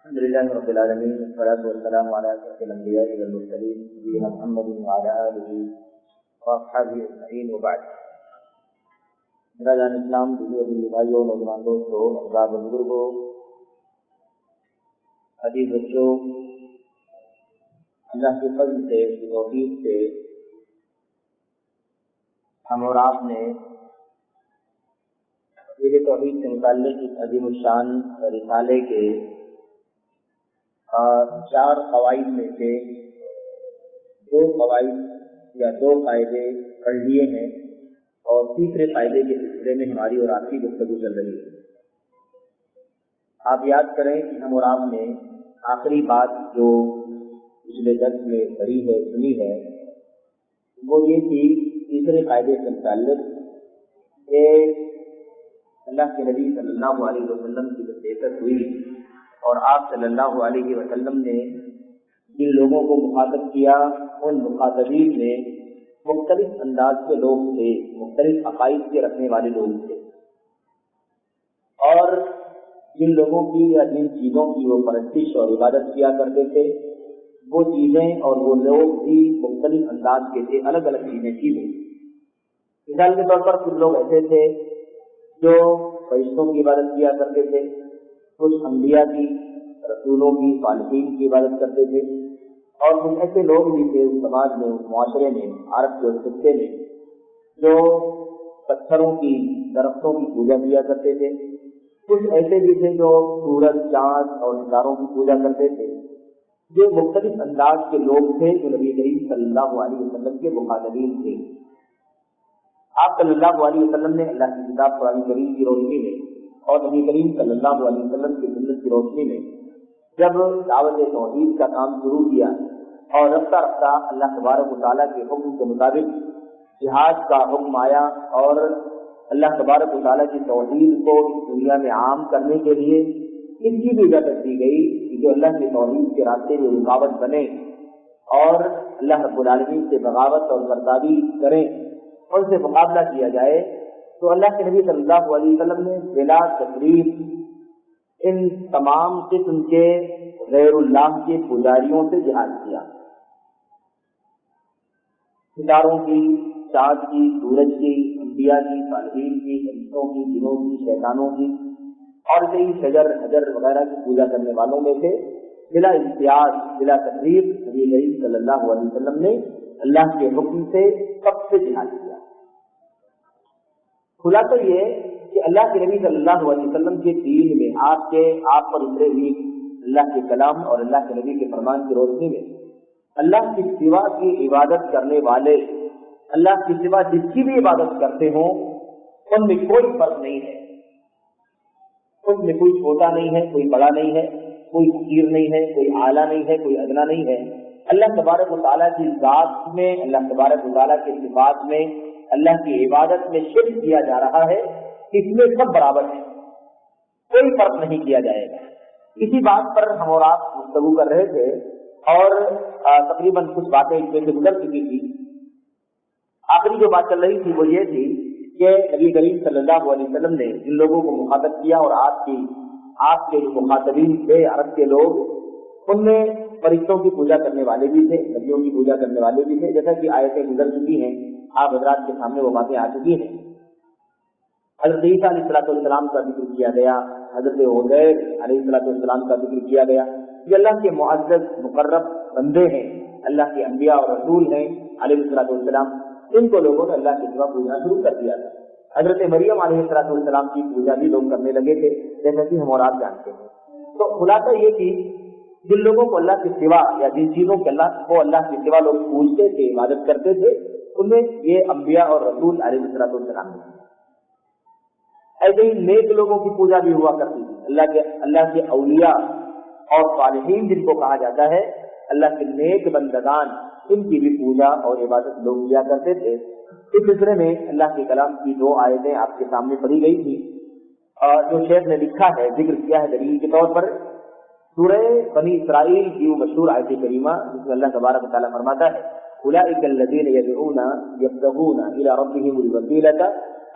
الحمد لله رب العالمين والصلاة والسلام على أشرف الأنبياء والمرسلين نبينا محمد وعلى آله وأصحابه أجمعين وبعد. میرا جان اسلام دوسرے بھائیوں نوجوان دوستوں احباب بزرگوں عزیز بچوں، اللہ کے فضل سے توفیق سے ہم اور آپ نے یہ توحید سے متعلق اس عظیم الشان رسالے کے 4 قواعد میں سے 2 قواعد یا 2 قاعدے پڑھ لیے ہیں اور تیسرے قاعدے کے سلسلے میں ہماری اور آپ کی گفتگو چل رہی ہے. آپ یاد کریں کہ ہم اور آپ نے آخری بات جو پچھلے درس میں پڑھی ہے سنی ہے وہ یہ تھی تیسرے قاعدے سے متعلق کہ اللہ کے نبی صلی اللہ علیہ وسلم کی جب بعثت ہوئی اور آپ صلی اللہ علیہ وسلم نے جن لوگوں کو مخاطب کیا ان مخاطبین میں مختلف انداز کے لوگ تھے، مختلف عقائد کے رکھنے والے لوگ تھے، اور جن لوگوں کی یا جن چیزوں کی وہ پرستش اور عبادت کیا کرتے تھے وہ چیزیں اور وہ لوگ بھی مختلف انداز کے تھے، الگ الگ چیزیں تھیں. مثال کے طور پر کچھ لوگ ایسے تھے جو فرشتوں کی عبادت کیا کرتے تھے، کچھ انبیاء کی، رسولوں کی، صالحین کی عبادت کرتے تھے، اور کچھ ایسے لوگ بھی تھے اس سماج میں، اس معاشرے میں، عرب کے اس خطے میں جو پتھروں کی، درختوں کی پوجا کیا کرتے تھے. کچھ ایسے بھی تھے جو سورج، چاند اور ستاروں کی پوجا کرتے تھے. یہ مختلف انداز کے لوگ تھے جو نبی کریم صلی اللہ علیہ وسلم کے مخاطبین تھے. آپ صلی اللہ علیہ وسلم نے اللہ کی کتاب قرآن کریم کی روشنی میں اور نبی کریم صلی اللہ علیہ وسلم کی سنت کی روشنی میں جب دعوت توحید کا کام شروع کیا اور رفتہ رفتہ اللہ تبارک و تعالیٰ کے حکم کے مطابق جہاد کا حکم آیا اور اللہ تبارک و تعالیٰ کی توحید کو اس دنیا میں عام کرنے کے لیے اس کی بھی اجازت دی گئی کہ جو اللہ کی توحید کے راستے میں رکاوٹ بنے اور اللہ رب العالمین سے بغاوت اور برتابی کریں، ان سے مقابلہ کیا جائے. تو اللہ کے نبی صلی اللہ علیہ وسلم نے بلا تکلیف ان تمام قسم کے غیر اللہ کے پجاریوں سے جہاد کیا. ستاروں کی، چاند کی، سورج کی، انبیاء کی، صالحین کی، فرشتوں کی، جنوں کی، شیطانوں کی اور کئی شجر حجر وغیرہ کی پوجا کرنے والوں میں سے بلا امتیاز، بلا تکلیف نبی کریم صلی اللہ علیہ وسلم نے اللہ کے حکم سے سب سے جہاد کیا. خلاصہ یہ کہ اللہ کے نبی صلی اللہ علیہ وسلم کے دین میں آپ پر اترے ہوئی اللہ کے کلام اور اللہ کے نبی کے فرمان کی روشنی میں اللہ کے سوا کی عبادت کرنے والے، اللہ کے سوا جس کی بھی عبادت کرتے ہوں ان میں کوئی فرق نہیں ہے. ان میں کوئی چھوٹا نہیں ہے، کوئی بڑا نہیں ہے، کوئی فقیر نہیں ہے، کوئی اعلیٰ نہیں ہے، کوئی ادنا نہیں ہے. اللہ تبارک و تعالیٰ کی ذات میں، اللہ تبارک و تعالیٰ کے صفات میں، اللہ کی عبادت میں شرک کیا جا رہا ہے، اس میں سب برابر ہیں، کوئی فرق نہیں کیا جائے گا. اسی بات پر ہم اور آپ گفتگو کر رہے تھے اور تقریباً کچھ باتیں اس میں سے گزر چکی تھی. آخری جو بات چل رہی تھی وہ یہ تھی کہ نبی کریم صلی اللہ علیہ وسلم نے جن لوگوں کو مخاطب کیا اور آپ کے جو مخاطبین تھے عرب کے لوگ، ان میں فرشتوں کی پوجا کرنے والے بھی تھے، نبیوں کی پوجا کرنے والے بھی تھے، جیسا کہ آیتیں گزر چکی ہیں، آپ حضرات کے سامنے وہ باتیں آ چکی ہیں. حضرت عیسیٰ علیہ السلام کا ذکر کیا گیا، حضرت عزیر علیہ السلام کا ذکر کیا گیا. یہ اللہ کے معزز مقرب بندے ہیں، اللہ کے انبیاء اور رسول ہیں علیہ السلام. ان کو لوگوں نے اللہ کے سوا پوجنا شروع کر دیا تھا. حضرت مریم علیہ السلام کی پوجا بھی لوگ کرنے لگے تھے، جیسا کہ ہم اور آپ جانتے ہیں. تو خلاصہ یہ کہ جن لوگوں کو اللہ کے سوا یا جن چیزوں کے اللہ کے سوا لوگ پوجتے تھے، عبادت کرتے تھے، ان میں یہ انبیاء اور رسول علیہ السلام ہیں. ایسے ہی نیک لوگوں کی پوجا بھی ہوا کرتی تھی. اللہ کے اولیاء اور صالحین جن کو کہا جاتا ہے، اللہ کے نیک بندگان، ان کی بھی پوجا اور عبادت لوگ کیا کرتے تھے. اس سلسلے میں اللہ کے کلام کی 2 آیتیں آپ کے سامنے پڑھی گئی تھی اور جو شیخ نے لکھا ہے، ذکر کیا ہے دلیل کے طور پر سورہ بنی اسرائیل کی وہ مشہور آیت کریمہ جس میں اللہ تبارک و تعالیٰ فرماتا ہے اولئک الذین یدعون یبتغون الی ربهم الوسیلۃ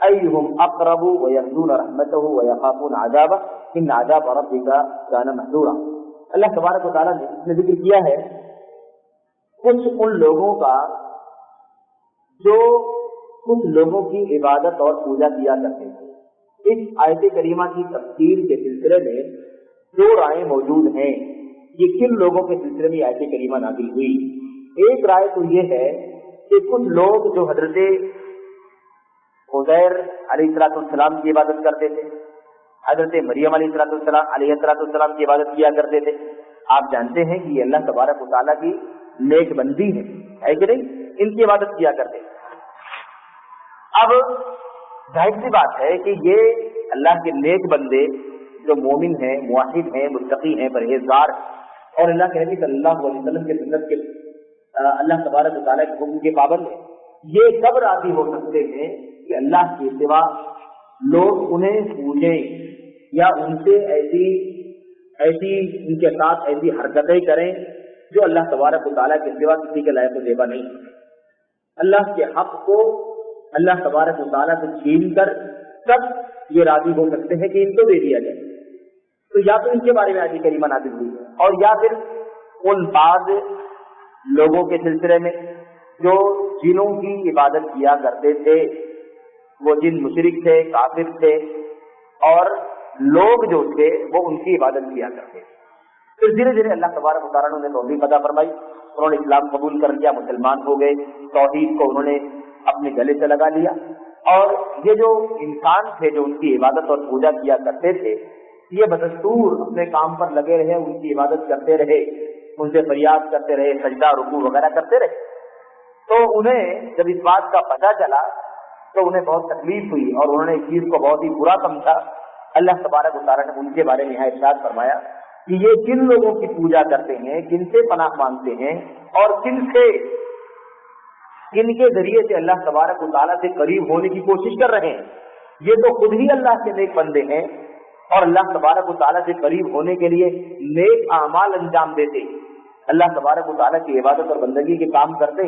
ایہم اقرب ویرجون رحمتہ ویخافون عذابہ ان عذاب ربک کان محذورا. اللہ تبارک و تعالیٰ نے اس میں ذکر کیا ہے کچھ ان لوگوں کا جو کچھ لوگوں کی عبادت اور پوجا کیا کرتے ہیں۔ اس آیت کریمہ کی تفسیر کے سلسلے میں دو رائے موجود ہیں، یہ کن لوگوں کے سلسلے میں آیت کریمہ نازل ہوئی۔ ایک رائے تو یہ ہے کہ کچھ لوگ جو حضرت عزیر علیہ السلام کی عبادت کرتے تھے، حضرت مریم علیہ السلام کی عبادت کیا کرتے تھے، آپ جانتے ہیں کہ یہ اللہ تبارک و تعالیٰ کی نیک بندی ہے کہ نہیں، ان کی عبادت کیا کرتے تھے۔ اب ظاہر سی بات ہے کہ یہ اللہ کے نیک بندے جو مومن ہیں، موحد ہیں، متقی ہیں، پرہیزگار اور اللہ کے نبی صلی اللہ علیہ وسلم کے سنت کے اللہ تبارک و تعالیٰ کے حکم کے پابند ہیں، یہ کب راضی ہو سکتے ہیں کہ اللہ کے سوا لوگ انہیں پوجیں یا ان سے ایسی ان کے ساتھ ایسی حرکتیں کریں جو اللہ تبارک و تعالیٰ کے سوا کسی کے لائق و زیبا نہیں۔ اللہ کے حق کو اللہ تبارک و تعالیٰ سے چھین کر سب یہ راضی ہو سکتے ہیں کہ ان کو دے دیا جائے۔ تو یا تو ان کے بارے میں آیت کریمہ نازل ہوئی ہے، اور یا پھر ان بعض لوگوں کے سلسلے میں جو جنوں کی عبادت کیا کرتے تھے، وہ جن مشرک تھے، کافر تھے، اور لوگ جو تھے وہ ان کی عبادت کیا کرتے تھے۔ پھر دھیرے دھیرے اللہ تبارک و تعالیٰ نے توفیق عطا فرمائی، انہوں نے اسلام قبول کر لیا، مسلمان ہو گئے، توحید کو انہوں نے اپنے گلے سے لگا لیا، اور یہ جو انسان تھے جو ان کی عبادت اور پوجا کیا کرتے تھے، یہ بدستور اپنے کام پر لگے رہے، ان کی عبادت کرتے رہے، ان سے فریاد کرتے رہے، سجدہ رکوع وغیرہ کرتے رہے۔ تو انہیں جب اس بات کا پتہ چلا تو انہیں بہت تکلیف ہوئی اور انہوں نے اس چیز کو بہت ہی برا سمجھا۔ اللہ تبارک و تعالیٰ نے ان کے بارے میں ارشاد فرمایا کہ یہ کن لوگوں کی پوجا کرتے ہیں، کن سے پناہ مانگتے ہیں، اور کن کے ذریعے سے اللہ تبارک و تعالیٰ سے قریب ہونے کی کوشش کر رہے ہیں۔ یہ تو خود ہی اللہ کے نیک بندے ہیں اور اللہ تبارک و تعالیٰ سے قریب ہونے کے لیے نیک اعمال انجام دیتے، اللہ تبارک و تعالیٰ کی عبادت اور بندگی کے کام کرتے،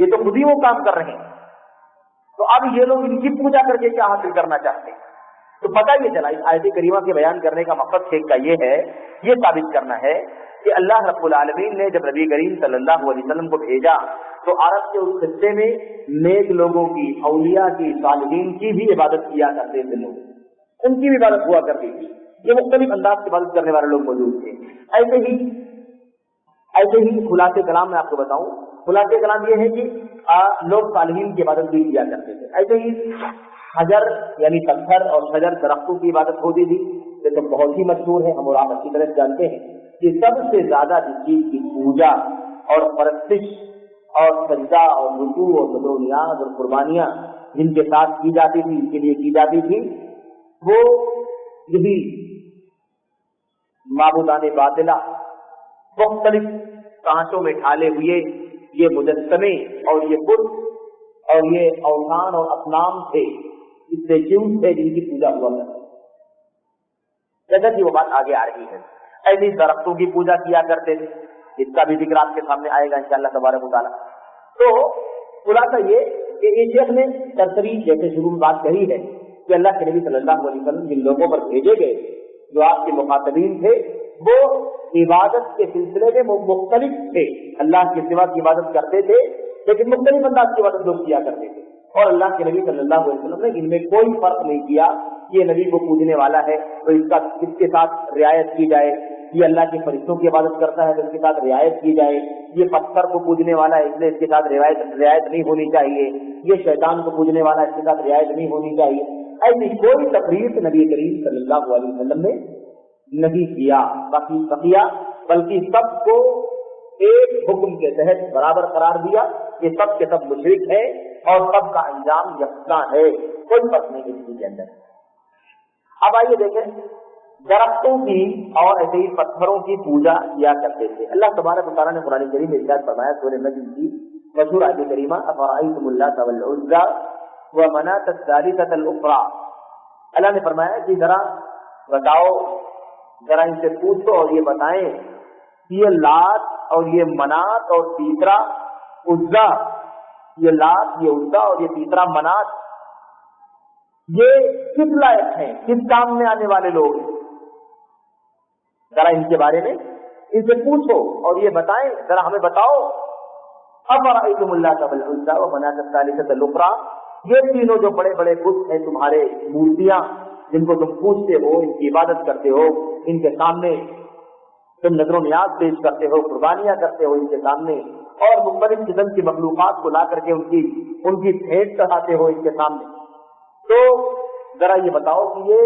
یہ تو خود ہی وہ کام کر رہے ہیں۔ تو اب یہ لوگ ان کی پوجا کر کے کیا حاصل کرنا چاہتے ہیں؟ تو پتہ یہ چلا اس آیت کریمہ کے بیان کرنے کا مقصد شیخ کا یہ ہے، یہ ثابت کرنا ہے کہ اللہ رب العالمین نے جب نبی کریم صلی اللہ علیہ وسلم کو بھیجا تو عرب کے اس خطے میں نیک لوگوں کی، اولیاء کی، صالحین کی بھی عبادت کیا کرتے تھے، لوگ ان کی بھی عبادت ہوا کرتی تھی، یہ مختلف انداز کی عبادت کرنے والے لوگ موجود تھے۔ ایسے ہی خلاصے کلام میں آپ کو بتاؤں، خلاصے کلام یہ ہے کہ لوگ صالحین کی عبادت بھی کیا کرتے تھے۔ ایسے ہی حجر یعنی پتھر اور شجر درختوں کی عبادت ہوتی تھی، یہ تو بہت ہی مشہور ہے، ہم اور آپ اچھی طرح جانتے ہیں کہ سب سے زیادہ جس چیز کی پوجا اور پرستش اور سجدہ اور رکوع اور صدر و نیاز اور قربانیاں جن کے ساتھ کی جاتی تھی، ان کے لیے کی جاتی تھی، وہ یہی معبودان باطلہ، مختلف کانچوں میں ڈھالے ہوئے یہ مجسمے اور یہ بت اور یہ اوثان اور اصنام تھے، اسٹیچوز تھے جن کی پوجا ہوا کرتی، جیسا کہ وہ بات آگے آ رہی ہے۔ ایسے درختوں کی پوجا کیا کرتے تھے، اس کا بھی ذکر آپ کے سامنے آئے گا انشاءاللہ تبارک و تعالیٰ۔ تو خلاصہ یہ کہ اس شیخ نے سرسری جیسے شروع میں بات کہی ہے کہ اللہ کے نبی صلی اللہ علیہ وسلم جن لوگوں پر بھیجے گئے جو آپ کے مخاطبین تھے وہ عبادت کے سلسلے میں مختلف تھے، اللہ کے سوا کی عبادت کرتے تھے لیکن مختلف انداز کی عبادت لوگ کیا کرتے تھے، اور اللہ کے نبی صلی اللہ علیہ وسلم نے ان میں کوئی فرق نہیں کیا یہ نبی کو پوجنے والا ہے تو اس کے ساتھ رعایت کی جائے، یہ اللہ کے فرشتوں کی عبادت کرتا ہے تو اس کے ساتھ رعایت کی جائے، یہ پتھر کو پوجنے والا ہے اس لیے اس کے ساتھ رعایت نہیں ہونی چاہیے، یہ شیطان کو پوجنے والا ہے اس کے ساتھ رعایت نہیں ہونی چاہیے۔ ایسی کوئی تقریر نبی کریم صلی اللہ علیہ وسلم نے نہیں کیا بلکہ سب کو ایک حکم کے تحت برابر قرار دیا، یہ سب کے سب مشرک ہیں اور سب کا انجام یکساں ہے، کوئی فرق نہیں کسی کے اندر۔ اب آئیے دیکھیں درختوں کی اور ایسے ہی پتھروں کی پوجا کیا کرتے تھے۔ اللہ تبارک و تعالیٰ نے قرآن کریم میں ارشاد فرمایا سورہ نجم کی مشہور آیت کریمہ افرأیتم اللات والعزی ومناۃ الثالثۃ الاخری، اللہ نے فرمایا کہ ذرا بتاؤ، ذرا ان سے پوچھو اور یہ بتائیں یہ لات اور یہ منات اور تیسرا عزا، یہ لات یہ عزا اور یہ تیسرا منات یہ کس لائق ہیں، کس کام میں آنے والے لوگ ہیں، ذرا ان کے بارے میں ان سے پوچھو اور یہ بتائیں، ذرا ہمیں بتاؤ، افرأیتم اللات والعزی ومناۃ الثالثۃ الاخری، یہ تینوں جو بڑے بڑے بت ہیں تمہارے، مورتیاں جن کو تم پوجتے ہو، ان کی عبادت کرتے ہو، ان کے سامنے تم نظر و نیاز پیش کرتے ہو، قربانیاں کرتے ہو ان کے سامنے، اور مختلف قسم کی مخلوقات کو لا کر کے ان کی بھیٹ چڑھاتے ہو ان کے سامنے، تو ذرا یہ بتاؤ کہ یہ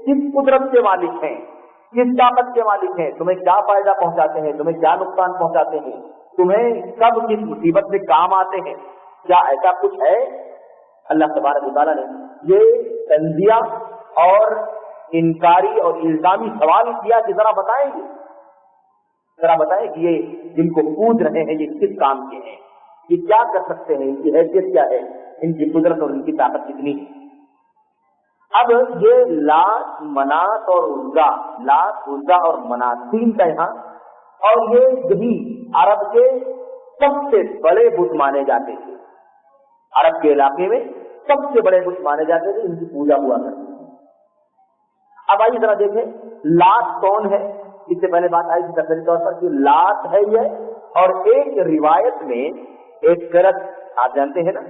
کس قدرت کے مالک ہیں، کس طاقت کے مالک ہیں، تمہیں کیا فائدہ پہنچاتے ہیں، تمہیں کیا نقصان پہنچاتے ہیں، تمہیں کب کس مصیبت میں کام آتے ہیں، کیا ایسا کچھ ہے؟ اللہ تبارک و تعالیٰ نے یہ تنزیہ اور انکاری اور الزامی سوال کیا کہ ذرا بتائیں گے، ذرا بتائیں کہ یہ جن کو پوج رہے ہیں یہ کس کام کے ہیں، یہ کیا کر سکتے ہیں، ان کی حیثیت کیا ہے، ان کی قدرت اور ان کی طاقت کتنی ہے۔ اب یہ لات، منات اور عزا، لات، عزا اور منات تین کا یہاں، اور یہی عرب کے سب سے بڑے بت مانے جاتے تھے، عرب کے علاقے میں سب سے بڑے بت مانے جاتے تھے، ان کی پوجا ہوا کرتی تھی۔ اب آئیے ذرا دیکھیں لات کون ہے، اس سے پہلے بات آئی تھی تفصیلی طور پر کہ لات ہے یہ، اور ایک روایت میں ایک قرأت، آپ جانتے ہیں نا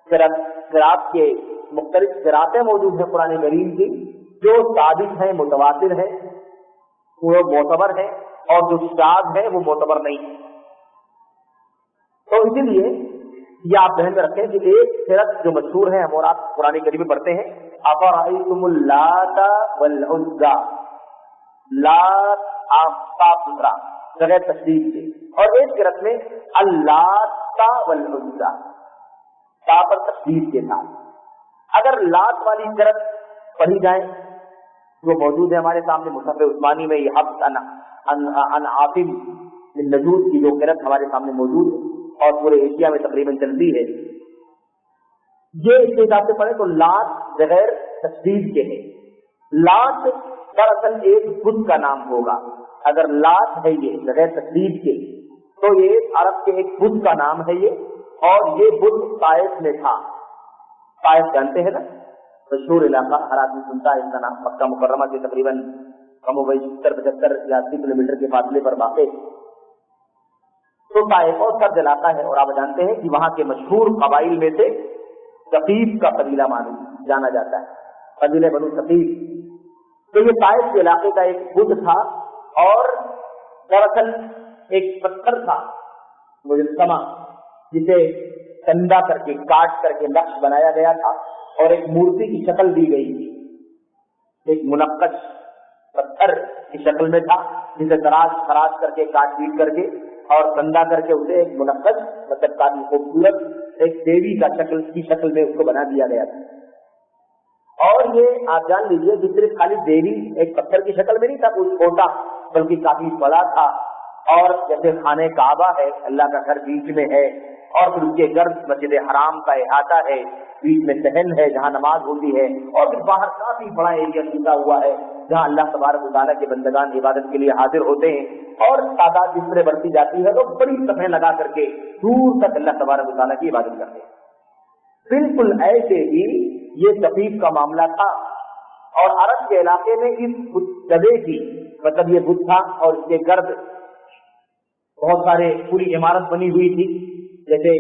قرأت کے مختلف قرأتیں موجود ہیں قرآن کریم کی، جو ثابت ہیں، متواتر ہیں، وہ معتبر ہیں، اور جو شاذ ہیں وہ معتبر نہیں ہیں۔ تو اسی لیے یہ آپ ذہن میں رکھیں کہ ایک قرأت جو مشہور ہے، ہم اور آپ قرآن کریم میں پڑھتے ہیں، افرأیتم اللات والعزی، لات آپ صاف ستھرا بغیر تشدید کے، اور ایک قرأت میں اللات والعزی تا پر تشدید کے ساتھ۔ اگر لات والی قرأت پڑھی جائے جو موجود ہے ہمارے سامنے مصحف عثمانی میں، یہ حفظ عن عاصم بن نجود کی جو قرأت ہمارے سامنے موجود ہے اور پورے ایشیا میں تقریباً چلتی ہے، یہ اس کے حساب سے پڑھے تو لات بغیر تشدید کے ہے۔ لات دراصل ایک بت کا نام ہوگا، اگر لات ہے یہ بغیر تشدید کے تو یہ عرب کے ایک بت کا نام ہے یہ، اور یہ بت طائف میں تھا۔ طائف جانتے ہیں نا، مشہور علاقہ، ہر آدمی سنتا ہے اس کا نام، مکہ مکرمہ سے تقریباً کم و بیش 75 یا 80 کلومیٹر کے فاصلے پر واقع، تو طائف اور سرد علاقہ ہے، اور آپ جانتے ہیں کہ وہاں کے مشہور قبائل میں سے ثقیف کا قبیلہ معلوم جانا جاتا ہے، قبیلہ بنو ثقیف۔ تو یہ طائف کے علاقے کا ایک بت تھا، اور دراصل ایک پتھر تھا مجسمہ جسے کندہ کر کے کاٹ کر کے نقش بنایا گیا تھا، اور ایک مورتی کی شکل دی گئی تھی، ایک منقش پتھر کی شکل میں تھا جسے تراش خراش کر کے کاٹ پیٹ کر کے اور کندہ کر کے اسے ایک منقش، مطلب کافی خوبصورت ایک دیوی کا شکل کی شکل میں اس کو بنا دیا گیا تھا۔ اور یہ آپ جان لیجیے کہ صرف خالی دیوی ایک پتھر کی شکل میں نہیں تھا کچھ چھوٹا، بلکہ کافی بڑا تھا، اور جیسے خانہ کعبہ ہے، اللہ کا گھر بیچ میں ہے، اور پھر اس کے گرد مسجد حرام کا احاطہ ہے، بیچ میں صحن ہے جہاں نماز ہوتی ہے، اور پھر باہر کافی بڑا ایریا چھوٹا ہوا ہے جہاں اللہ تبارک و تعالیٰ کے بندگان عبادت کے لیے حاضر ہوتے ہیں، اور تعداد جس طرح بڑھتی جاتی ہے تو بڑی صفحیں لگا کر کے دور تک اللہ تبارک و تعالیٰ کی عبادت کرتے ہیں۔ بالکل ایسے ہی یہ ثقیف کا معاملہ تھا، اور عرب کے علاقے میں اس جگہ کی، مطلب یہ بت تھا اور اس کے گرد بہت سارے پوری عمارت بنی ہوئی تھی، جیسے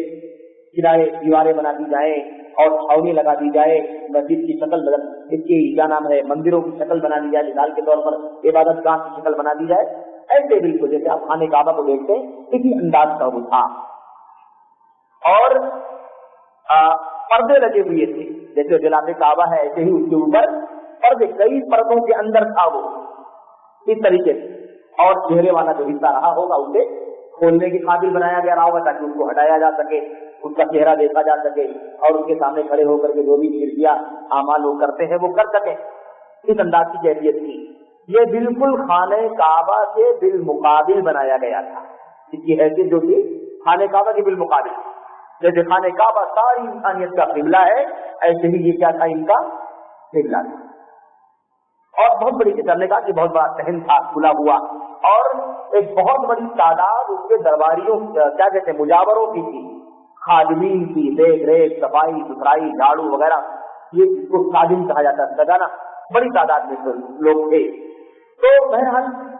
کنارے دیواریں بنا دی جائیں اور چھاونی لگا دی جائے، مسجد کی شکل، مطلب اس کی کیا نام ہے، مندروں کی شکل بنا دی جائے، مثال کے طور پر عبادت گاہ کی شکل بنا دی جائے، ایسے بالکل جیسے آپ خانہ کعبہ کو دیکھتے ہیں اسی انداز کا وہ تھا، اور پردے لگے ہوئے تھے، جیسے جلال کعبہ ہے ایسے ہی اس کے اوپر پردے، کئی پردوں کے اندر تھا وہ اس طریقے سے، اور چہرے والا جو حصہ رہا ہوگا اسے کھولنے کے قابل بنایا گیا رہا ہوگا تاکہ اس کو ہٹایا جا سکے، اس کا چہرہ دیکھا جا سکے، اور اس کے سامنے کھڑے ہو کر کے جو بھی کریا اعمال لوگ کرتے ہیں وہ کر سکیں، اس انداز کی کیفیت تھی۔ یہ بالکل خانہ کعبہ کے بالمقابل بنایا گیا تھا، اس کی حیثیت جو تھی خانہ کعبہ کے بالمقابل، جیسے خانہ کعبہ ساری انسانیت کا قبلہ ہے، ایسے ہی یہ کیا تھا، ان کا قبلہ تھا، اور بہت بڑی، جیسے ہم نے کہا کہ بہت بڑا صحن تھا کھلا ہوا، اور ایک بہت بڑی تعداد اس کے درباریوں، کیا کہتے ہیں، مجاوروں کی تھی، خادمین کی دیکھ ریکھ، صفائی ستھرائی، جھاڑو وغیرہ، یہ اس کو خادم کہا جاتا ہے نا، بڑی تعداد میں لوگ تھے۔ تو بہرحال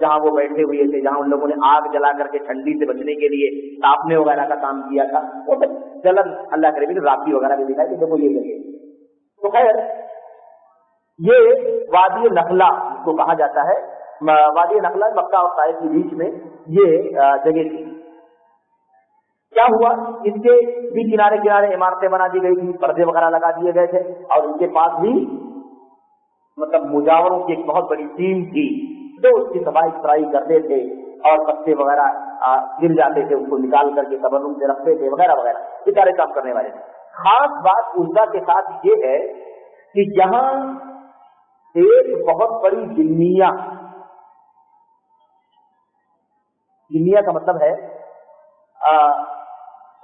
جہاں وہ بیٹھے ہوئے تھے، جہاں ان لوگوں نے آگ جلا کر کے ٹھنڈی سے بچنے کے لیے تاپنے وغیرہ کا کام کیا تھا، وہ سب جلن اللہ کے نبی نے راپی وغیرہ بھی دکھائی کہ دیکھو یہ جگہ۔ تو خیر یہ وادی نخلا اس کو کہا جاتا ہے، وادی نخلا مکہ اور طائف کے بیچ میں یہ جگہ تھی۔ کیا ہوا، اس کے بھی کنارے کنارے عمارتیں بنا دی گئی تھی، پردے وغیرہ لگا دیے گئے تھے، اور ان کے پاس بھی مطلب مجاوروں کی ایک بہت بڑی ٹیم تھی جو اس کی صفائی ستھرائی کرتے تھے، اور پتے وغیرہ گر جاتے تھے اس کو نکال کر کے تبرک سے رکھتے تھے وغیرہ وغیرہ، یہ سارے کام کرنے والے تھے۔ خاص بات عزا کے ساتھ یہ ہے کہ جہاں ایک بہت بڑی جنیہ کا مطلب ہے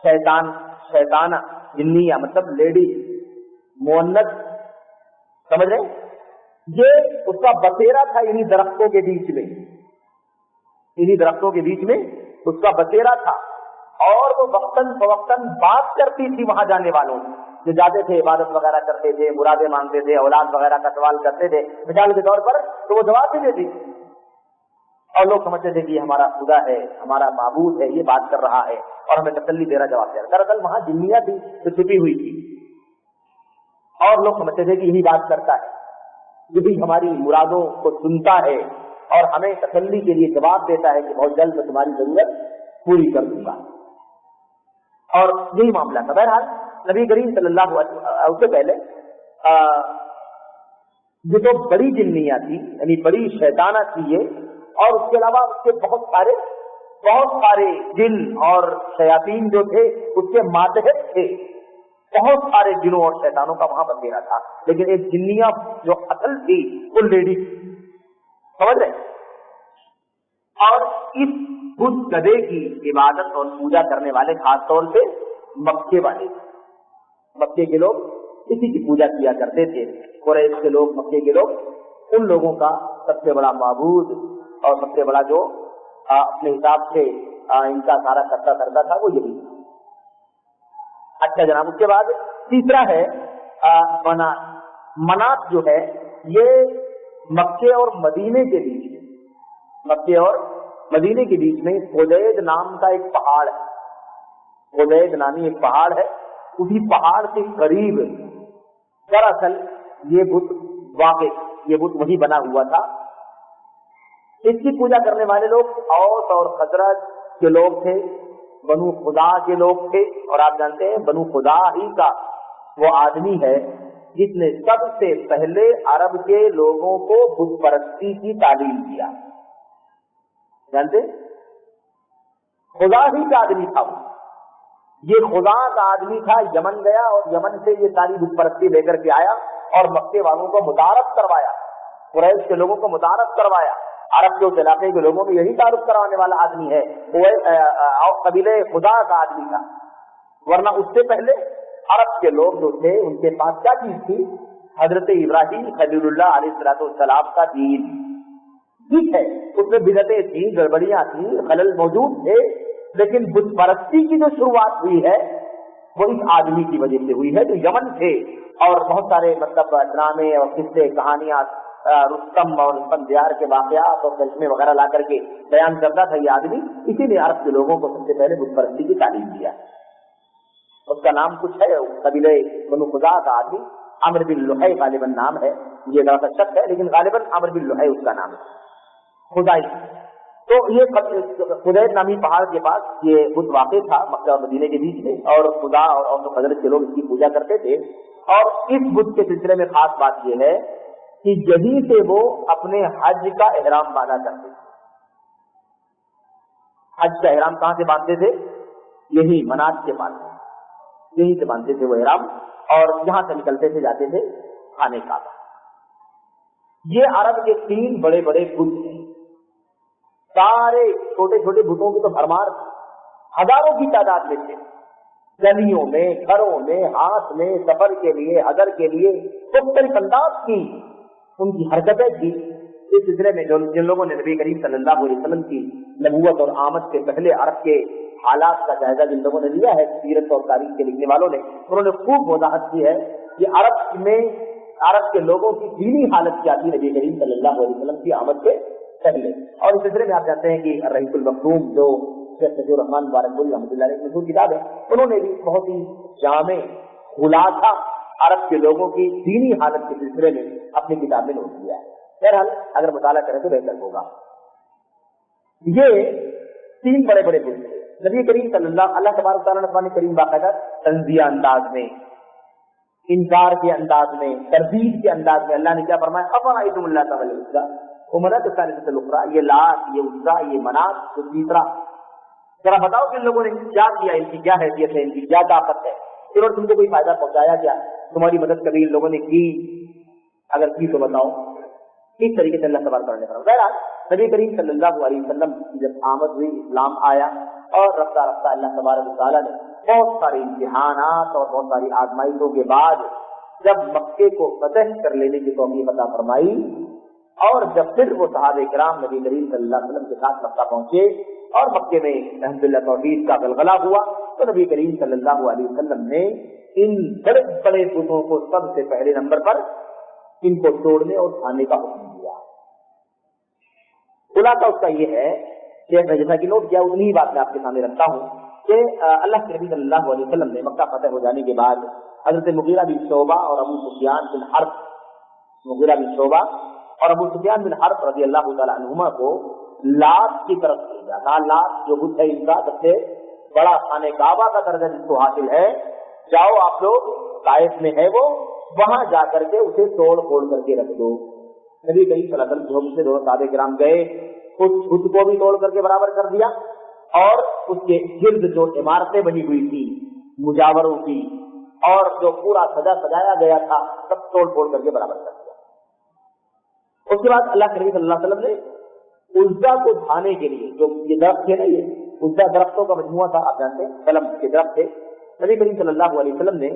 شیطانہ، جنیہ مطلب لیڈی مؤنث، سمجھ رہے؟ یہ اس کا بسیرا تھا انہی درختوں کے بیچ میں، اس کا بسیرا تھا، اور وہ وقتاً فوقتاً بات کرتی تھی وہاں جانے والوں جو جاتے تھے، عبادت وغیرہ کرتے تھے، مرادیں مانگتے تھے، اولاد وغیرہ کا سوال کرتے تھے مثال کے طور پر، تو وہ جواب بھی دیتی، اور لوگ سمجھتے تھے کہ یہ ہمارا خدا ہے، ہمارا معبود ہے، یہ بات کر رہا ہے اور ہمیں تسلی دے رہا، جواب دے رہا۔ دراصل وہاں جنیہ تھی جو چھپی ہوئی تھی، اور لوگ سمجھتے تھے کہ یہی بات کرتا ہے، یہی ہماری مرادوں کو سنتا ہے اور ہمیں تسلی کے لیے جواب دیتا ہے کہ بہت جلد میں تمہاری ضرورت پوری کر دوں گا، اور یہی معاملہ تھا۔ بہرحال نبی کریم صلی اللہ علیہ وسلم اس سے پہلے یہ تو بڑی جنیہ تھی، یعنی بڑی شیطانہ تھی یہ، اور اس کے علاوہ اس کے بہت سارے جن اور شیاطین جو تھے اس کے ماتحت تھے، بہت سارے جنوں اور شیطانوں کا وہاں بسیرا تھا، لیکن ایک جنیہ جو اصل تھی وہ لیڈی، سمجھ رہے؟ اور اس بت گدے کی عبادت اور پوجا کرنے والے خاص طور سے مکے والے، مکے کے لوگ اسی کی پوجا کیا کرتے تھے۔ قریش کے لوگ، مکے کے لوگ، ان لوگوں کا سب سے بڑا معبود اور سب سے بڑا جو اپنے حساب سے ان کا سارا کرتا تھا وہ یہی تھا۔ اچھا جناب، اس کے بعد تیسرا ہے منات جو ہے یہ مکے اور مدینے کے بیچ میں خدید نام کا ایک پہاڑ ہے، خدید نامی ایک پہاڑ ہے، اسی پہاڑ کے قریب دراصل یہ بت وہی بنا ہوا تھا۔ اس کی پوجا کرنے والے لوگ اوس اور خزرج کے لوگ تھے، بنو خدا کے لوگ تھے، اور آپ جانتے ہیں بنو خدا ہی کا وہ آدمی ہے جس نے سب سے پہلے عرب کے لوگوں کو بت پرستی کی تعلیم دیا، جانتے؟ خدا ہی کا آدمی تھا وہ، یہ خدا کا آدمی تھا، یمن گیا اور یمن سے یہ ساری بت پرستی لے کر کے آیا اور مکے والوں کو متعارف کروایا، قریش کے لوگوں کو متعارف کروایا، عرب کے اس علاقے کے لوگوں میں یہی تعارف کروانے والا آدمی ہے، وہ قبیلے خدا کا آدمی تھا۔ ورنہ اس سے پہلے عرب کے لوگ جو تھے ان کے پاس کیا چیز تھی؟ حضرت ابراہیم خلیل اللہ علیہ السلام کا دین، ٹھیک ہے، اس میں بدعتیں تھیں، گڑبڑیاں تھیں، خلل موجود تھے، لیکن بت پرستی کی جو شروعات ہوئی ہے وہ اس آدمی کی وجہ سے ہوئی ہے جو یمن تھے، اور بہت سارے مطلب ڈرامے اور قصے کہانیاں، رستم اور اسفندیار کے واقعات اور چشمے وغیرہ لا کر کے بیان کرتا تھا یہ آدمی، اسی نے عرب کے لوگوں کو سب سے پہلے بت پرستی کی تعلیم دیا۔ اس کا نام کچھ ہے، قبیلے بنو خدا کا آدمی، عمرو بن لحی غالباً نام ہے، یہ ذرا سا شک ہے لیکن غالباً عمرو بن لحی اس کا نام ہے، خدائی۔ تو یہ خدید نامی پہاڑ کے پاس یہ بت واقع تھا مکہ اور مدینے کے بیچ میں، اور خدا اور حضرت کے لوگ اس کی پوجا کرتے تھے۔ اور اس بت کے سلسلے میں خاص بات یہ ہے کہ یہیں سے وہ اپنے حج کا احرام باندھا کرتے تھے۔ حج کا احرام کہاں سے باندھتے تھے؟ یہی منات کے پاس، یہیں سے باندھتے تھے وہ احرام، اور یہاں سے نکلتے تھے، جاتے تھے خانے کعبہ۔ یہ عرب کے 3 بڑے بڑے بت ہیں، سارے چھوٹے چھوٹے بتوں کی تو بھرمار، ہزاروں کی تعداد میں تھے، گلیوں میں، گھروں میں، ہاتھ میں، سفر کے لیے، حضر کے لیے مختلف انداز کی ان کی حرکتیں تھی۔ اس سلسلے میں جن لوگوں نے نبی کریم صلی اللہ علیہ وسلم کی نبوت اور آمد سے پہلے عرب کے حالات کا جائزہ جن لوگوں نے لیا ہے، سیرت اور تاریخ کے لکھنے والوں نے، انہوں نے خوب وضاحت کی ہے کہ عرب کے لوگوں کی دینی حالت کیا تھی نبی کریم صلی اللہ علیہ وسلم کی آمد سے پہلے. اور اس سلسلے میں آپ جانتے ہیں کہ الرحیق المختوم جو شیخ تقی الرحمن مبارک پوری رحمۃ اللہ علیہ کی مشہور کتاب ہے، انہوں نے بھی بہت ہی جامع خلاصہ عرب کے لوگوں کی دینی حالت کے سلسلے میں اپنی کتاب میں نوٹ کیا ہے. بہرحال اگر مطالعہ کریں تو بہتر ہوگا. یہ 3 بڑے بڑے گن تھے. نبی کریم صلی اللہ تبارک تعالیٰ نے قرآن کریم باقاعدہ تنزیہ انداز میں، انکار کے انداز میں، تردید کے انداز میں اللہ نے کیا فرمایا؟ افرأیتم اللات والعزیٰ ومناۃ الثالثۃ الاخری. یہ لات، یہ عزیٰ، یہ منات، تو تیسرا. ذرا بتاؤ کہ ان لوگوں نے کیا کیا، ان کی کیا حیثیت ہے، ان کی کیا طاقت ہے، انہوں نے تم کو کوئی فائدہ پہنچایا کیا، تمہاری مدد کبھی ان لوگوں نے کی، اگر کی تو بتاؤ. اس طریقے سے اللہ تبارک نے فرمایا. بہرحال نبی کریم صلی اللہ علیہ وسلم کی جب آمد ہوئی، اسلام آیا، اور رفتہ رفتہ اللہ تبارک و تعالیٰ نے بہت سارے امتحانات اور بہت ساری آزمائشوں کے بعد جب مکے کو فتح کر لینے کی توفیق عطا فرمائی، اور جب پھر وہ صحابہ کرام نبی کریم صلی اللہ علیہ وسلم کے ساتھ مکہ پہنچے اور مکے میں الحمدللہ توحید کا غلغلہ ہوا، تو نبی کریم صلی اللہ علیہ وسلم نے ان بڑے بڑے بتوں کو سب سے پہلے نمبر پر ان کو توڑنے اور کھانے کا حکم دیا. خلاصہ اس کا یہ ہے کہ میں جیسا کہ نوٹ کیا اتنی ہی بات میں آپ کے سامنے رکھتا ہوں کہ اللہ کے نبی صلی اللہ علیہ وسلم نے مکہ فتح ہو جانے کے بعد حضرت مغیرہ بن شعبہ اور ابو سفیان بن حرب، مغیرہ بن شعبہ اور ابو سفیان بن حرب رضی اللہ تعالی عنہما کو لات کی طرف بھیجا تھا. لات جو بت ہے ان کا سب سے بڑا خانہ کعبہ کا درجہ جس کو حاصل ہے، جاؤ آپ لوگ، طائف میں ہے وہ، وہاں جا کر کے اسے توڑ پھوڑ کر کے رکھ دو. نبی کریم صلی اللہ علیہ وسلم سے 2 صحابہ کرام گئے، اس بت کو بھی توڑ کر کے برابر کر دیا، اور اس کے گرد جو عمارتیں بنی ہوئی تھی مجاوروں کی اور جو پورا سجایا گیا تھا سب توڑ پھوڑ کر کے برابر کر دیا. اس کے بعد اللہ کے نبی صلی اللہ علیہ وسلم نے عزا کو ڈھانے کے لیے، جو یہ درخت تھے نا، یہ عزا درختوں کا مجموعہ تھا، آپ جانتے ہیں قلم کے درخت تھے. نبی کریم صلی اللہ علیہ وسلم نے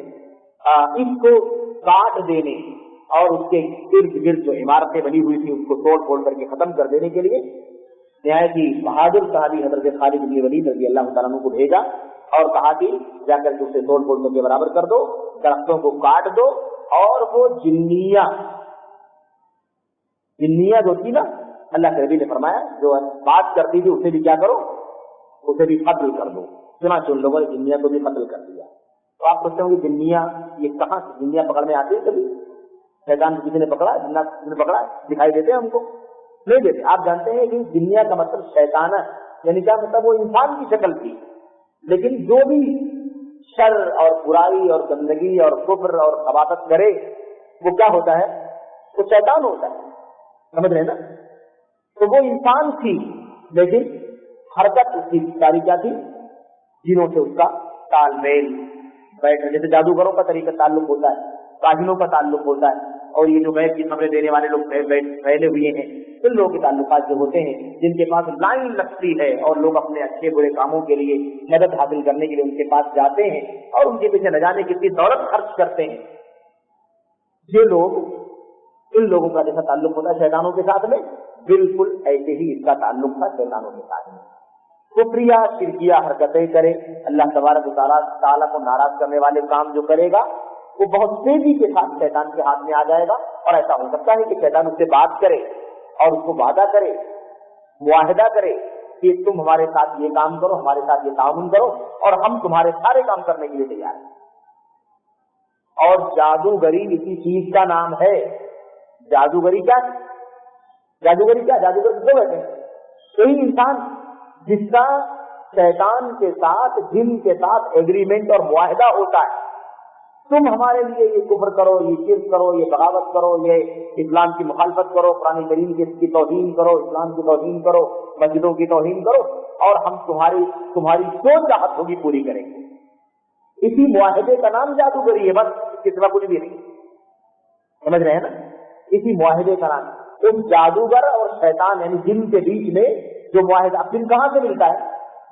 اس کو کاٹ دینے اور اس کے ارد گرد جو عمارتیں بنی ہوئی تھی اس کو توڑ پھوڑ کر کے ختم کر دینے کے لیے نہایت ہی بہادر صحابی حضرت خالد بن ولید رضی اللہ تعالیٰ عنہ کو بھیجا اور کہا کہ جا کر کے اسے توڑ پھوڑ کر کے برابر کر دو، درختوں کو کاٹ دو، اور وہ جنیاں جو تھی نا، اللہ کے نبی نے فرمایا جو بات کرتی تھی اسے بھی کیا کرو، اسے بھی قتل کر دو. چنانچہ ان لوگوں نے جنیاں کو بھی قتل کر دیا. تو آپ سوچتے ہوں کہ جنیاں یہ کہاں سے جنیاں پکڑ میں آتی ہے؟ کبھی شیطان کسی نے پکڑا، جنات کسی نے پکڑا دکھائی دیتے ہیں ہم کو؟ نہیں دیتے. آپ جانتے ہیں کہ جنیاں کا مطلب شیطان ہے، یعنی کیا مطلب؟ وہ انسان کی شکل تھی، لیکن جو بھی شر اور برائی اور گندگی اور کفر اور خباثت کرے وہ کیا ہوتا ہے؟ وہ شیطان ہوتا ہے. سمجھ رہے ہیں نا؟ تو وہ انسان تھی لیکن حرکت اس کی ساری کیا تھی؟ جنوں سے اس کا تال میل بیٹھنے، جیسے جادوگروں کا طریقہ تعلق ہوتا ہے، کاہنوں کا تعلق ہوتا ہے، اور یہ جو غیب کی خبریں دینے والے لوگ پھیلے ہوئے ہیں، ان لوگوں کے تعلقات جو ہوتے ہیں جن کے پاس لائن لگتی ہے اور لوگ اپنے اچھے برے کاموں کے لیے مدد حاصل کرنے کے لیے ان کے پاس جاتے ہیں اور ان کے پیچھے نہ جانے کتنی دولت خرچ کرتے ہیں، یہ لوگ، ان لوگوں کا جیسا تعلق ہوتا ہے شیطانوں کے ساتھ میں، بالکل ایسے ہی اس کا تعلق تھا شیطانوں کے ساتھ میں. کفریہ شرکیہ حرکتیں کرے، اللہ تبارک و تعالیٰ کو ناراض کرنے والے کام جو کرے گا وہ بہت تیزی کے ساتھ شیطان کے ہاتھ میں آ جائے گا. اور ایسا ہو سکتا ہے کہ شیطان اس سے بات کرے اور اس کو وعدہ کرے، معاہدہ کرے کہ تم ہمارے ساتھ یہ کام کرو، ہمارے ساتھ یہ تعاون کرو، اور ہم تمہارے سارے کام کرنے کے لیے تیار ہیں. اور جادوگری اسی چیز کا نام ہے. جادوگری کیا؟ جادوگری کیوں بیٹھے؟ کوئی انسان جس کا شیطان کے ساتھ، جن کے ساتھ ایگریمنٹ اور معاہدہ ہوتا ہے، تم ہمارے لیے یہ کفر کرو، یہ شرک کرو، یہ بغاوت کرو، یہ اسلام کی مخالفت کرو، قرآن کریم کی توہین کرو، اسلام کی توہین کرو، مسجدوں کی توہین کرو، اور ہم تمہاری جو چاہت ہوگی پوری کریں گے. اسی معاہدے کا نام جادوگری ہے، بس اس کے سوا کچھ بھی نہیں. سمجھ رہے ہیں نا؟ اسی معاہدے کا نام. اس جادوگر اور شیطان یعنی جن کے بیچ میں جو معاہدہ، اب جن کہاں سے ملتا ہے؟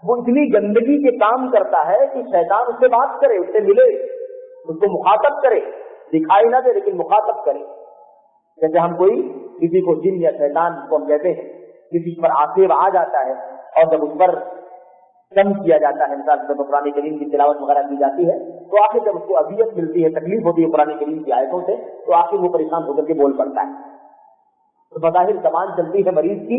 وہ اتنی گندگی کے کام کرتا ہے کہ شیطان اس سے بات کرے، اس سے ملے، اس کو مخاطب کرے، دکھائی نہ دے لیکن مخاطب کرے. جیسے ہم کوئی کسی کو جن یا شیطان کو ہم کہتے ہیں، کسی پر آصیب آ جاتا ہے اور جب اس پر کم کیا جاتا ہے، مثال جب قرآن کریم کی تلاوت وغیرہ کی جاتی ہے تو آخر جب اس کو اذیت ملتی ہے، تکلیف ہوتی ہے قرآن کریم کی آیتوں سے، تو آخر وہ پریشان ہو کر کے بول پڑتا ہے. تو بظاہر زبان چلتی ہے مریض کی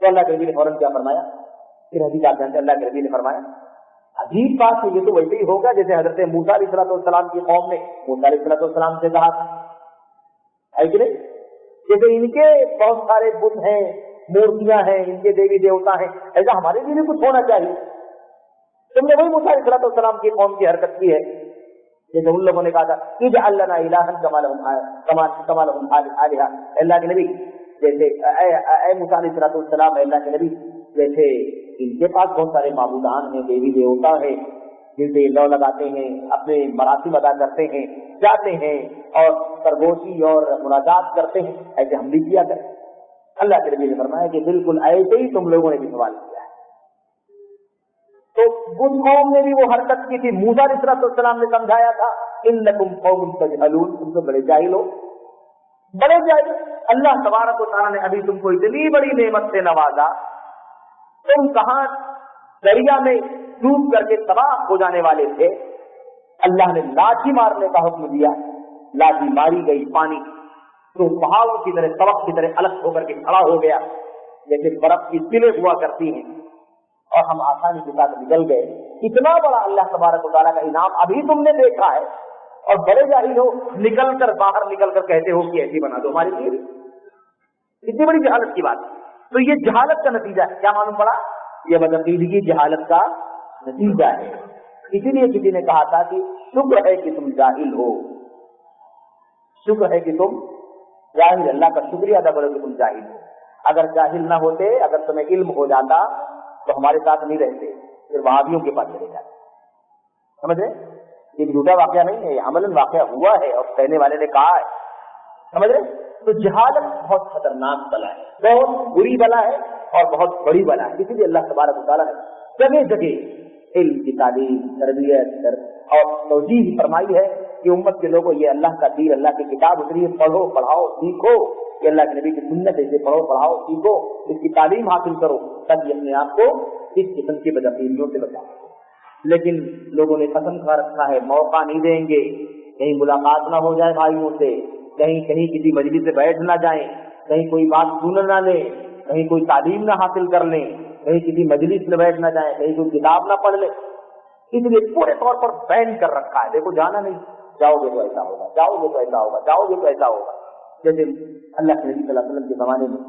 تو اللہ کے نبی نے فوراً کیا فرمایا؟ پھر حدیث آپ جانتے ہیں اللہ کے نبی نے فرمایا عجیب بات ہے، یہ تو ویسے ہی ہوگا جیسے حضرت موسیٰ علیہ السلام کی قوم نے موسیٰ علیہ السلام سے کہا تھا، ہے کہ نہیں؟ جیسے ان کے بہت سارے بت ہیں، مورتیاں ہیں، ان کے دیوی دیوتا ہیں، ایسا ہمارے لیے بھی کچھ ہونا چاہیے۔ تم نے وہی موسیٰ علیہ السلام کی قوم کی حرکت کی ہے، جیسے ان لوگوں نے کہا تھا اجعل لنا الہا کما لہم آلہہ، اللہ کے نبی جیسے اے موسیٰ علیہ السلام، اللہ کے نبی جیسے ان کے پاس بہت سارے معبودان ہیں، دیوی دیوتا ہیں، جن سے لو لگاتے ہیں، اپنے مراسم ادا کرتے ہیں، جاتے ہیں اور سرگوشی اور مناجات کرتے ہیں، ایسے ہم بھی کیا کریں۔ اللہ کے نبی نے فرمایا کہ بالکل ایسے ہی تم لوگوں نے بھی سوال کیا ہے۔ تو اس قوم نے بھی وہ حرکت کی تھی، موسیٰ علیہ السلام نے سمجھایا تھا انکم قوم تجہلون، تم تو بڑے جاہل ہو، بڑے جاہل۔ اللہ تبارک و تعالیٰ نے ابھی تم کو اتنی بڑی نعمت سے نوازا، تم کہاں دریا میں ڈوب کر کے تباہ ہو جانے والے تھے، اللہ نے لاٹھی مارنے کا حکم دیا، لاٹھی ماری گئی، پانی تو پہاڑوں کی طرح طبق کی طرح الگ ہو کر کے کھڑا ہو گیا، جیسے برف کی سلیں ہوا کرتی ہیں، اور ہم آسانی کے ساتھ نکل گئے۔ اتنا بڑا اللہ تبارک و تعالیٰ کا انعام ابھی تم نے دیکھا ہے، اور بڑے جاہل ہو، نکل کر باہر نکل کر کہتے ہو کہ ایسی بنا دو ہماری لیے، اتنی بڑی جہالت کی بات۔ تو یہ جہالت کا نتیجہ ہے، کیا معلوم پڑا؟ یہ بدعقیدگی جہالت کا نتیجہ ہے۔ اسی لیے کسی نے کہا تھا کہ شکر ہے کہ تم جاہل ہو، شکر ہے کہ تم جاہل، اللہ کا شکریہ ادا کرو کہ تم جاہل ہو۔ اگر جاہل نہ ہوتے، اگر تمہیں علم ہو جاتا تو ہمارے ساتھ نہیں رہتے، پھر وہابیوں کے پاس چلے جاتے۔ سمجھ رہے؟ یہ جھوٹا واقعہ نہیں ہے، یہ عملاً واقعہ ہوا ہے اور کہنے والے نے کہا ہے، سمجھ رہے؟ تو جہالت بہت خطرناک بلا ہے، بہت بری بلا ہے اور بہت بڑی بلا ہے۔ اسی لیے اللہ تبارک و تعالیٰ نے جگہ جگہ علم کی تعلیم، تربیت اور توجیہ فرمائی ہے کہ امت کے لوگوں یہ اللہ کا دین، اللہ کی کتاب اتری ہے، پڑھو پڑھاؤ سیکھو، کہ اللہ کے نبی کی سنت ہے، پڑھو پڑھاؤ سیکھو، اس کی تعلیم حاصل کرو، تب اپنے آپ کو اس قسم کی بدعقیدگیوں سے بچاؤ۔ لیکن لوگوں نے قسم کھا رکھا ہے موقع نہیں دیں گے، کہیں ملاقات نہ ہو جائے بھائیوں سے، کہیں کسی مجلس سے بیٹھ نہ جائیں، کہیں کوئی بات سن نہ لیں، کہیں کوئی تعلیم نہ حاصل کر لیں، کہیں کسی مجلس میں بیٹھ نہ جائیں، کہیں کوئی کتاب نہ پڑھ لیں، اس لیے پورے طور پر بین کر رکھا ہے۔ دیکھو جانا نہیں، جاؤ گے تو ایسا ہوگا، جاؤ گے تو ایسا ہوگا، جاؤ گے تو ایسا ہوگا۔ جیسے اللہ کے نبی صلی اللہ علیہ وسلم کے زمانے میں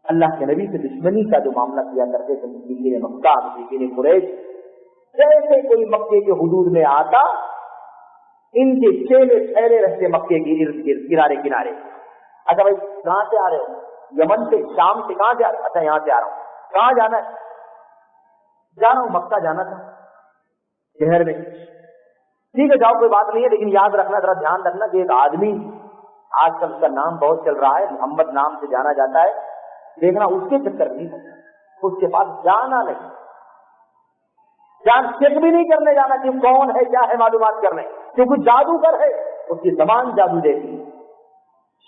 اللہ کے نبی سے دشمنی کا جو معاملہ کیا کرتے تھے مشرکین مکہ، مشرکین قریش، جیسے کوئی مکے کے حدود میں آتا، ان کے چیلے پھیلے رہتے مکے کے ارد گرد کنارے کنارے۔ اچھا بھائی کہاں سے آ رہے ہو؟ یمن سے، شام سے، کہاں سے آ رہے؟ اچھا یہاں سے آ رہا ہوں۔ کہاں جانا ہے؟ جا رہا ہوں مکہ جانا تھا، شہر میں۔ ٹھیک ہے جاؤ، کوئی بات نہیں ہے، لیکن یاد رکھنا، ذرا دھیان رکھنا کہ ایک آدمی آج کل اس کا نام بہت چل رہا ہے، محمد نام سے جانا جاتا ہے، دیکھنا اس کے چکر نہیں ہے، اس کے پاس جانا نہیں، جان چیک بھی نہیں کرنے جانا کہ کون ہے کیا ہے معلومات کرنے، کیونکہ جادوگر ہے، اس کی زبان جادو دیتی ہے،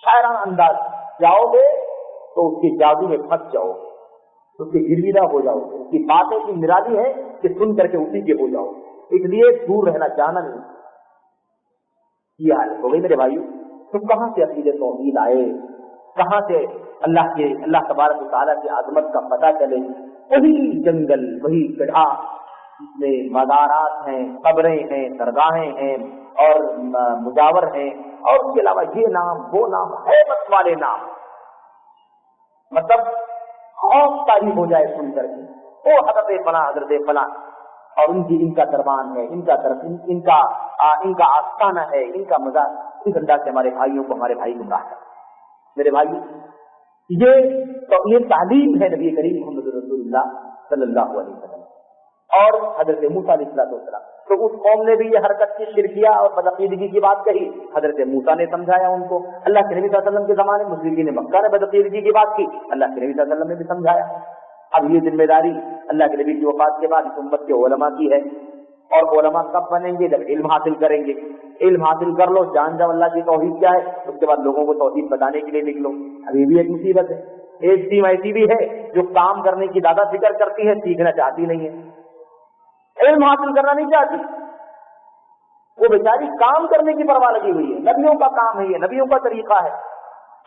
شاعرانہ انداز، جاؤ گے تو اس کے جادو میں پھنس جاؤ گے، اس کی گرویدہ ہو جاؤ گے، اس کی باتیں کی نرالی ہے کہ سن کر کے اسی کے ہو جاؤ، اس لیے دور رہنا، جانا نہیں۔ یہ حال ہو گئی میرے بھائیو۔ تم کہاں سے عقید توحید آئے، کہاں سے اللہ تبارک و تعالیٰ کی عظمت کا پتہ چلے؟ وہی جنگل، وہی گڑھا جس میں مزارات ہیں، قبریں ہیں، درگاہیں ہیں اور مجاور ہیں، اور اس کے علاوہ یہ نام وہ نام، ہیبت والے نام، مطلب خوف طاری ہو جائے سن کر کے، وہ حضرت فلاں حضرت فلاں، اور ان کا دربان ہے، ان کا آستانہ ہے، ان کا مزار، اس انداز سے ہمارے بھائیوں کو، ہمارے بھائی گمراہ کرتے ہیں۔ میرے بھائی یہ تعلیم ہے نبی کریم محمد رسول اللہ صلی اللہ علیہ وسلم اور حضرت موسیٰ علیہ السلام۔ تو اس قوم نے بھی یہ حرکت کی، شرکیہ اور بدعقیدگی کی بات کہی، حضرت موسیٰ نے سمجھایا ان کو، اللہ کے نبی صلی اللہ علیہ وسلم کے زمانے میں مشرکین مکہ نے بدعقیدگی کی بات کی، اللہ کے نبی صلی اللہ علیہ وسلم نے بھی سمجھایا۔ اب یہ ذمہ داری اللہ کے نبی کی وفات کے بعد اس امت کے علماء کی ہے، اور علماء کب بنیں گے؟ جب علم حاصل کریں گے۔ علم حاصل کر لو، جان جاؤ اللہ کی توحید کیا ہے، اس کے بعد لوگوں کو توحید بتانے کے لیے نکلو۔ ابھی بھی ایک مصیبت ہے، ایک ٹیم ایسی بھی ہے جو کام کرنے کی زیادہ فکر کرتی ہے، سیکھنا چاہتی نہیں ہے، علم حاصل کرنا نہیں چاہتی، وہ بیچاری کام کرنے کی پرواہ لگی ہوئی ہے۔ نبیوں کا کام ہے، یہ نبیوں کا طریقہ ہے،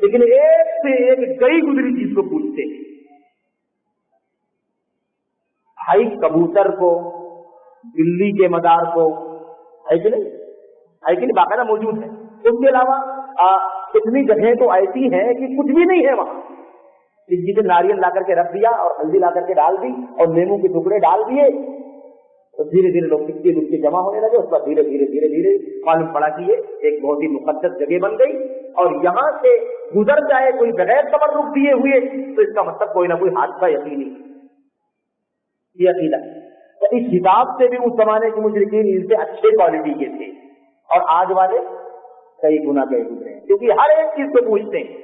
لیکن ایک سے ایک گئی گزری چیز کو پوچھتے ہیں. بھائی کبوتر کو، بلی کے مدار کو، ہے کہ نہیں باقاعدہ موجود ہے. اس کے علاوہ کتنی جگہیں تو ایسی ہیں کہ کچھ بھی نہیں ہے وہاں. جسے ناریل لا کر کے رکھ دیا اور ہلدی لا کر کے ڈال دی اور لیمو کے ٹکڑے ڈال دیے تو دھیرے دھیرے لوگ کتنے جمع ہونے لگے. اس پر دھیرے دھیرے معلوم پڑا کہ یہ ایک بہت ہی مقدس جگہ بن گئی. اور یہاں سے گزر جائے کوئی بغیر تبرک دیے ہوئے تو اس کا مطلب کوئی نہ کوئی حادثہ یقینی. یہ عقیدہ. تو اس حساب سے بھی اس زمانے کے مشرکین ان سے اچھے کوالٹی کے تھے اور آج والے کئی گنا گئے گزرے ہیں کیونکہ ہر ایک چیز کو پوچھتے ہیں.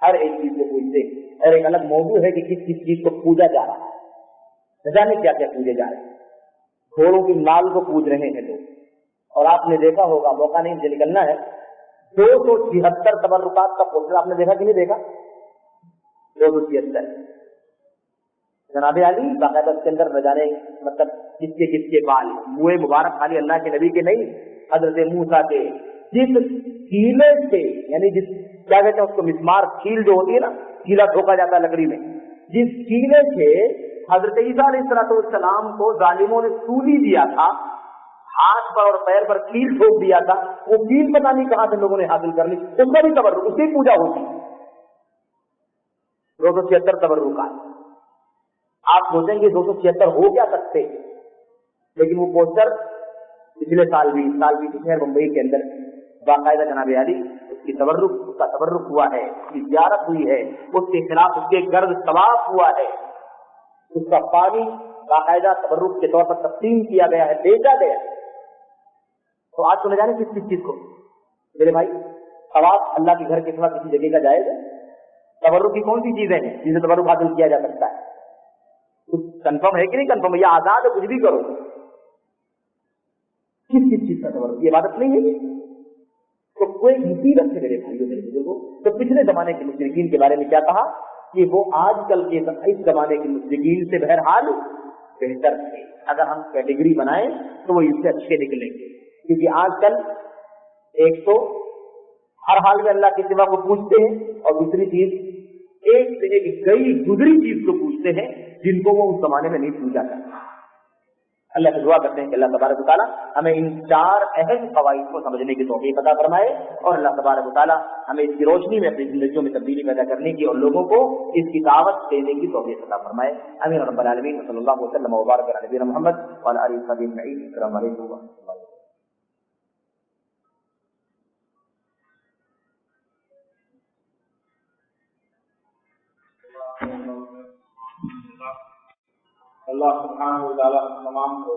ہر ایک چیز کو پوچھتے ہیں. اور ایک الگ موضوع ہے کہ کس کس چیز کو پوجا جا رہا ہے. نہ جانے کیا کیا پوجے جا رہے ہیں. گھوڑوں کی نال کو پوج رہے ہیں لوگ. اور آپ نے دیکھا ہوگا، موقع نہیں مجھے نکلنا ہے، 276 تبرکات کا پوسٹر آپ نے دیکھا کہ نہیں دیکھا؟ 276 جناب علی باقاعدہ اس کے اندر نہ جانے مطلب کس کے بال منہ مبارک خالی اللہ کے نبی کے نہیں، حضرت موسیٰ کے جس کیلے سے، یعنی جس کیا کہتے ہیں اس کو مسمار کیل جو ہوتی ہے نا، کیلا ٹھوکا جاتا ہے لکڑی میں، جس کیلے سے حضرت عیسیٰ علیہ السلام کو ظالموں نے سولی دیا تھا، ہاتھ پر اور پیر پر کیل ٹھوک دیا تھا، وہ کیل پتہ نہیں کہاں سے لوگوں نے حاصل کر لی. اس کا بھی تبرک، اس کی پوجا ہوتی. 276 تبرکات. آپ سوچیں گے 276 ہو کیا سکتے، لیکن وہ پوسٹر پچھلے سال بھی شہر ممبئی کے اندر باقاعدہ جناب علی اس کا تبرک ہوا ہے، اس کی زیارت ہوئی ہے، اس کے خلاف اس کے گرد طواف ہوا ہے، اس کا پانی باقاعدہ تبرک کے طور پر تقسیم کیا گیا ہے، بیچا گیا. تو آج تو نہ جانے کس چیز کو میرے بھائی طواف اللہ کے گھر کے سوا کسی جگہ کا جائز ہے؟ تبرک کی کون سی چیزیں ہیں جن سے تبرک حاصل کیا جا سکتا ہے؟ کچھ کنفرم ہے کہ نہیں کنفرم؟ یہ آزاد ہے، کچھ بھی کرو. کس چیز کا تبرک؟ یہ عبادت نہیں ہے. تو کوئی مصیبت سے میرے بھائیوں میرے بزرگوں، تو پچھلے زمانے کے مشرکین کے بارے میں کیا کہا کہ وہ آج کل کے اس زمانے کے مشرکین سے بہرحال بہتر تھے. اگر ہم کیٹیگری بنائیں تو وہ اس سے اچھے نکلیں گے، کیونکہ آج کل ایک تو ہر حال میں اللہ کے سوا کو پوچھتے ہیں، اور دوسری چیز ایک سے ایک گئی گزری چیز کو پوچھتے ہیں جن کو وہ اس زمانے میں نہیں پوچھا کرتا. اللہ سے دعا کرتے ہیں کہ اللہ تبارک و تعالیٰ ہمیں ان 4 اہم قواعد کو سمجھنے کی توفیق عطا فرمائے، اور اللہ تبارک و تعالیٰ ہمیں اس کی روشنی میں اپنی زندگیوں میں تبدیلی پیدا کرنے کی اور لوگوں کو اس کی دعوت دینے کی توفیق عطا فرمائے. آمین رب العالمین. صلی اللہ وسلم وبارک علی نبینا محمد وعلی آلہ وصحبہ اجمعین. السلام علیکم و رحمۃ اللہ. اللہ سبحانہ و تعالیٰ تمام کو